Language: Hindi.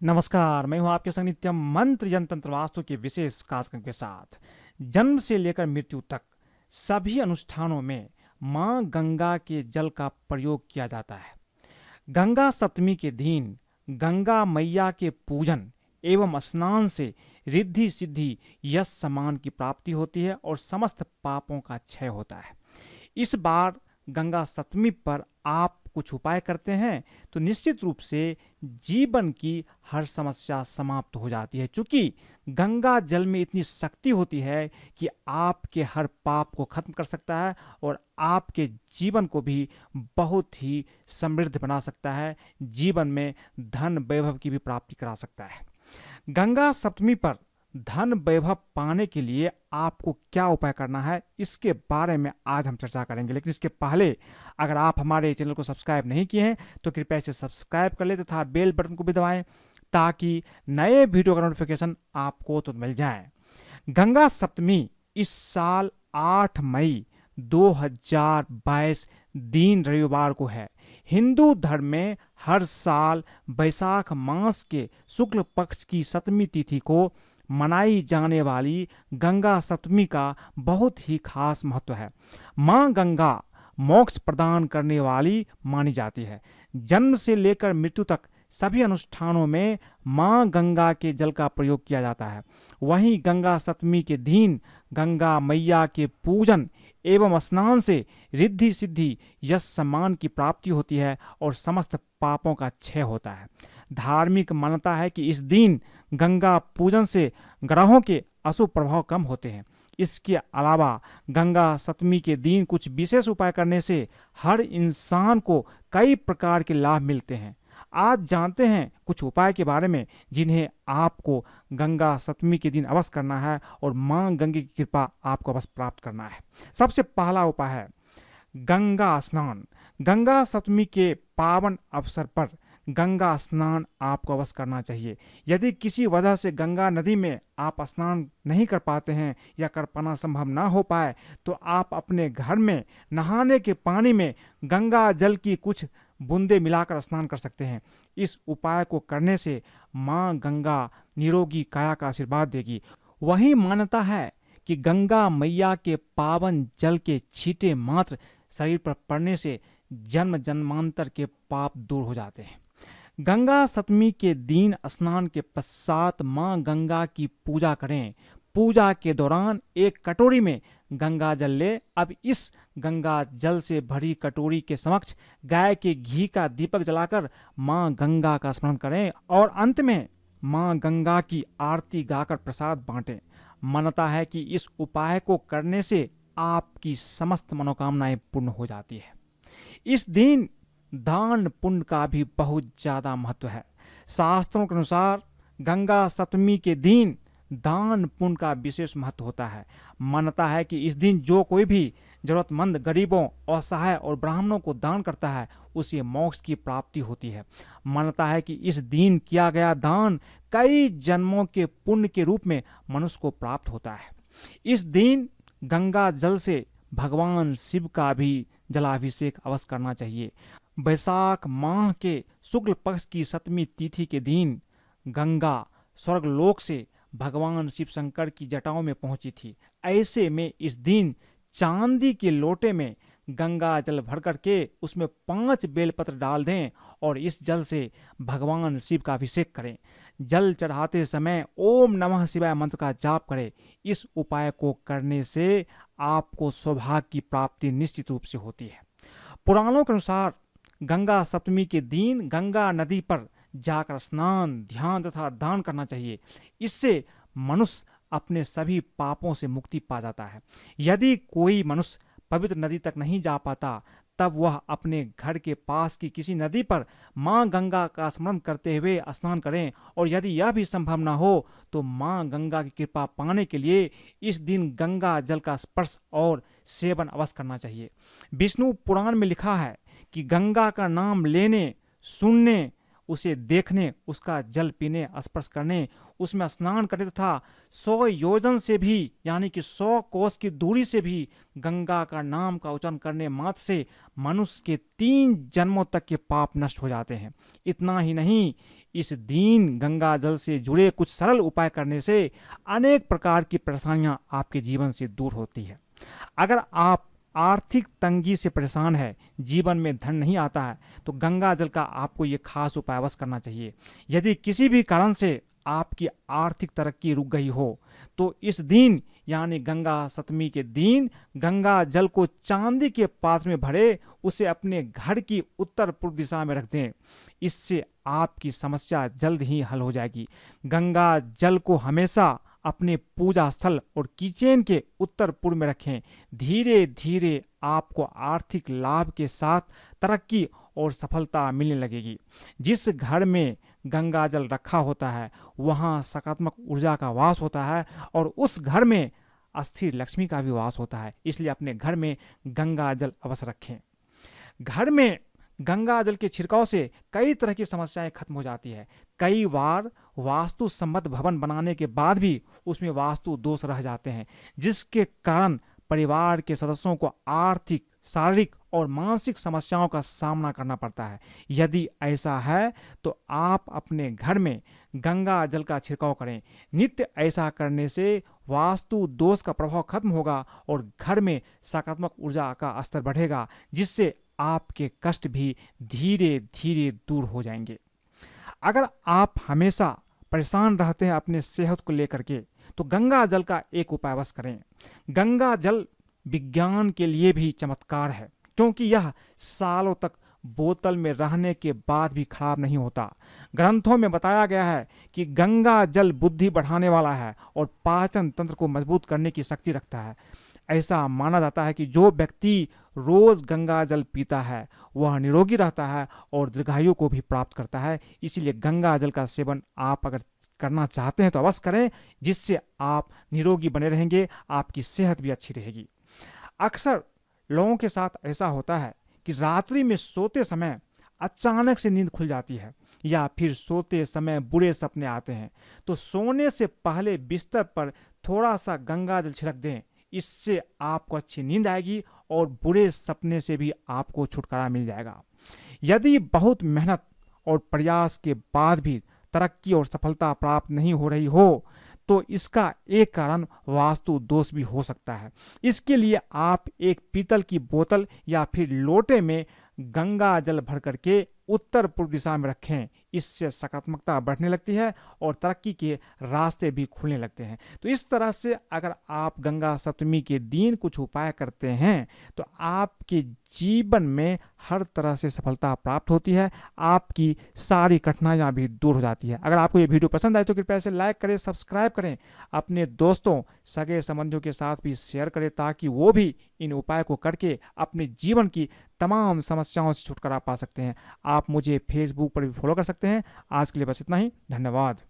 नमस्कार, मैं हूं आपके संग नित्यम मंत्र यंत्र तंत्र वास्तु के विशेष कार्यक्रम के साथ। जन्म से लेकर मृत्यु तक सभी अनुष्ठानों में मां गंगा के जल का प्रयोग किया जाता है। गंगा सप्तमी के दिन गंगा मैया के पूजन एवं स्नान से रिद्धि सिद्धि यश सम्मान की प्राप्ति होती है और समस्त पापों का क्षय होता है। इस बार गंगा सप्तमी पर आप कुछ उपाय करते हैं तो निश्चित रूप से जीवन की हर समस्या समाप्त हो जाती है, क्योंकि गंगा जल में इतनी शक्ति होती है कि आपके हर पाप को खत्म कर सकता है और आपके जीवन को भी बहुत ही समृद्ध बना सकता है, जीवन में धन वैभव की भी प्राप्ति करा सकता है। गंगा सप्तमी पर धन वैभव पाने के लिए आपको क्या उपाय करना है, इसके बारे में आज हम चर्चा करेंगे। लेकिन इसके पहले अगर आप हमारे चैनल को सब्सक्राइब नहीं किए हैं तो कृपया इसे सब्सक्राइब कर ले तथा बेल बटन को भी दबाएं ताकि नए वीडियो का नोटिफिकेशन आपको तो मिल जाए। गंगा सप्तमी इस साल 8 मई 2022 दिन रविवार को है। हिंदू धर्म में हर साल वैशाख मास के शुक्ल पक्ष की सप्तमी तिथि को मनाई जाने वाली गंगा सप्तमी का बहुत ही खास महत्व है। मां गंगा मोक्ष प्रदान करने वाली मानी जाती है। जन्म से लेकर मृत्यु तक सभी अनुष्ठानों में मां गंगा के जल का प्रयोग किया जाता है। वहीं गंगा सप्तमी के दिन गंगा मैया के पूजन एवं स्नान से रिद्धि सिद्धि यश सम्मान की प्राप्ति होती है और समस्त पापों का क्षय होता है। धार्मिक मान्यता है कि इस दिन गंगा पूजन से ग्रहों के अशुभ प्रभाव कम होते हैं। इसके अलावा गंगा सप्तमी के दिन कुछ विशेष उपाय करने से हर इंसान को कई प्रकार के लाभ मिलते हैं। आज जानते हैं कुछ उपाय के बारे में जिन्हें आपको गंगा सप्तमी के दिन अवश्य करना है और मां गंगे की कृपा आपको अवश्य प्राप्त करना है। सबसे पहला उपाय है गंगा स्नान। गंगा सप्तमी के पावन अवसर पर गंगा स्नान आपको अवश्य करना चाहिए। यदि किसी वजह से गंगा नदी में आप स्नान नहीं कर पाते हैं या कर पाना संभव ना हो पाए तो आप अपने घर में नहाने के पानी में गंगा जल की कुछ बूंदे मिलाकर स्नान कर सकते हैं। इस उपाय को करने से मां गंगा निरोगी काया का आशीर्वाद देगी। वही मान्यता है कि गंगा मैया के पावन जल के छींटे मात्र शरीर पर पड़ने से जन्म जन्मांतर के पाप दूर हो जाते हैं। गंगा सप्तमी के दिन स्नान के पश्चात मां गंगा की पूजा करें। पूजा के दौरान एक कटोरी में गंगा जल ले। अब इस गंगा जल से भरी कटोरी के समक्ष गाय के घी का दीपक जलाकर मां गंगा का स्मरण करें और अंत में मां गंगा की आरती गाकर प्रसाद बांटें। मान्यता है कि इस उपाय को करने से आपकी समस्त मनोकामनाएं पूर्ण हो जाती है। इस दिन दान पुण्य का भी बहुत ज्यादा महत्व है। शास्त्रों के अनुसार गंगा सप्तमी के दिन दान पुण्य का विशेष महत्व होता है। मान्यता है कि इस दिन जो कोई भी जरूरतमंद गरीबों, असहाय और ब्राह्मणों को दान करता है उसे मोक्ष की प्राप्ति होती है। मान्यता है कि इस दिन किया गया दान कई जन्मों के पुण्य के रूप में मनुष्य को प्राप्त होता है। इस दिन गंगा जल से भगवान शिव का भी जलाभिषेक अवश्य करना चाहिए। वैशाख माह के शुक्ल पक्ष की सप्तमी तिथि के दिन गंगा स्वर्गलोक से भगवान शिव शंकर की जटाओं में पहुंची थी। ऐसे में इस दिन चांदी के लोटे में गंगा जल भर करके उसमें 5 बेलपत्र डाल दें और इस जल से भगवान शिव का अभिषेक करें। जल चढ़ाते समय ओम नमः शिवाय मंत्र का जाप करें। इस उपाय को करने से आपको सौभाग्य की प्राप्ति निश्चित रूप से होती है। पुराणों के अनुसार गंगा सप्तमी के दिन गंगा नदी पर जाकर स्नान, ध्यान तथा दान करना चाहिए। इससे मनुष्य अपने सभी पापों से मुक्ति पा जाता है। यदि कोई मनुष्य पवित्र नदी तक नहीं जा पाता तब वह अपने घर के पास की किसी नदी पर मां गंगा का स्मरण करते हुए स्नान करें और यदि यह भी संभव न हो तो मां गंगा की कृपा पाने के लिए इस दिन गंगा जल का स्पर्श और सेवन अवश्य करना चाहिए। विष्णु पुराण में लिखा है कि गंगा का नाम लेने, सुनने, उसे देखने, उसका जल पीने, स्पर्श करने, उसमें स्नान करने तथा 100 योजन से भी यानी कि 100 कोस की दूरी से भी गंगा का नाम का उच्चारण करने मात्र से मनुष्य के 3 जन्मों तक के पाप नष्ट हो जाते हैं। इतना ही नहीं, इस दिन गंगा जल से जुड़े कुछ सरल उपाय करने से अनेक प्रकार की परेशानियां आपके जीवन से दूर होती है। अगर आप आर्थिक तंगी से परेशान है, जीवन में धन नहीं आता है, तो गंगा जल का आपको ये खास उपाय अवश्य करना चाहिए। यदि किसी भी कारण से आपकी आर्थिक तरक्की रुक गई हो तो इस दिन यानी गंगा सप्तमी के दिन गंगा जल को चांदी के पात्र में भरे उसे अपने घर की उत्तर पूर्व दिशा में रख दें। इससे आपकी समस्या जल्द ही हल हो जाएगी। गंगा जल को हमेशा अपने पूजा स्थल और किचन के उत्तर पूर्व में रखें। धीरे धीरे आपको आर्थिक लाभ के साथ तरक्की और सफलता मिलने लगेगी। जिस घर में गंगा जल रखा होता है वहाँ सकारात्मक ऊर्जा का वास होता है और उस घर में अस्थिर लक्ष्मी का भी वास होता है। इसलिए अपने घर में गंगा जल अवश्य रखें। घर में गंगा जल के छिड़काव से कई तरह की समस्याएं खत्म हो जाती है। कई बार वास्तु सम्मत भवन बनाने के बाद भी उसमें वास्तु दोष रह जाते हैं, जिसके कारण परिवार के सदस्यों को आर्थिक, शारीरिक और मानसिक समस्याओं का सामना करना पड़ता है। यदि ऐसा है तो आप अपने घर में गंगा जल का छिड़काव करें। नित्य ऐसा करने से वास्तु दोष का प्रभाव खत्म होगा और घर में सकारात्मक ऊर्जा का स्तर बढ़ेगा, जिससे आपके कष्ट भी धीरे धीरे दूर हो जाएंगे। अगर आप हमेशा परेशान रहते हैं अपने सेहत को लेकर के तो गंगा जल का एक उपाय अवश्य करें। गंगा जल विज्ञान के लिए भी चमत्कार है, क्योंकि यह सालों तक बोतल में रहने के बाद भी खराब नहीं होता। ग्रंथों में बताया गया है कि गंगा जल बुद्धि बढ़ाने वाला है और पाचन तंत्र को मजबूत करने की शक्ति रखता है। ऐसा माना जाता है कि जो व्यक्ति रोज गंगा जल पीता है वह निरोगी रहता है और दीर्घायु को भी प्राप्त करता है। इसीलिए गंगा जल का सेवन आप अगर करना चाहते हैं तो अवश्य करें, जिससे आप निरोगी बने रहेंगे, आपकी सेहत भी अच्छी रहेगी। अक्सर लोगों के साथ ऐसा होता है कि रात्रि में सोते समय अचानक से नींद खुल जाती है या फिर सोते समय बुरे सपने आते हैं। तो सोने से पहले बिस्तर पर थोड़ा सा गंगा जल छिड़क दें। इससे आपको अच्छी नींद आएगी और बुरे सपने से भी आपको छुटकारा मिल जाएगा। यदि बहुत मेहनत और प्रयास के बाद भी तरक्की और सफलता प्राप्त नहीं हो रही हो तो इसका एक कारण वास्तु दोष भी हो सकता है। इसके लिए आप एक पीतल की बोतल या फिर लोटे में गंगा जल भर करके उत्तर पूर्व दिशा में रखें। इससे सकारात्मकता बढ़ने लगती है और तरक्की के रास्ते भी खुलने लगते हैं। तो इस तरह से अगर आप गंगा सप्तमी के दिन कुछ उपाय करते हैं तो आपके जीवन में हर तरह से सफलता प्राप्त होती है, आपकी सारी कठिनाइयां भी दूर हो जाती है। अगर आपको ये वीडियो पसंद आए तो कृपया इसे लाइक करें, सब्सक्राइब करें, अपने दोस्तों सगे संबंधियों के साथ भी शेयर करें ताकि वो भी इन उपाय को करके अपने जीवन की तमाम समस्याओं से छुटकारा पा सकते हैं। आप मुझे फेसबुक पर भी फॉलो कर सकते हैं। आज के लिए बस इतना ही। धन्यवाद।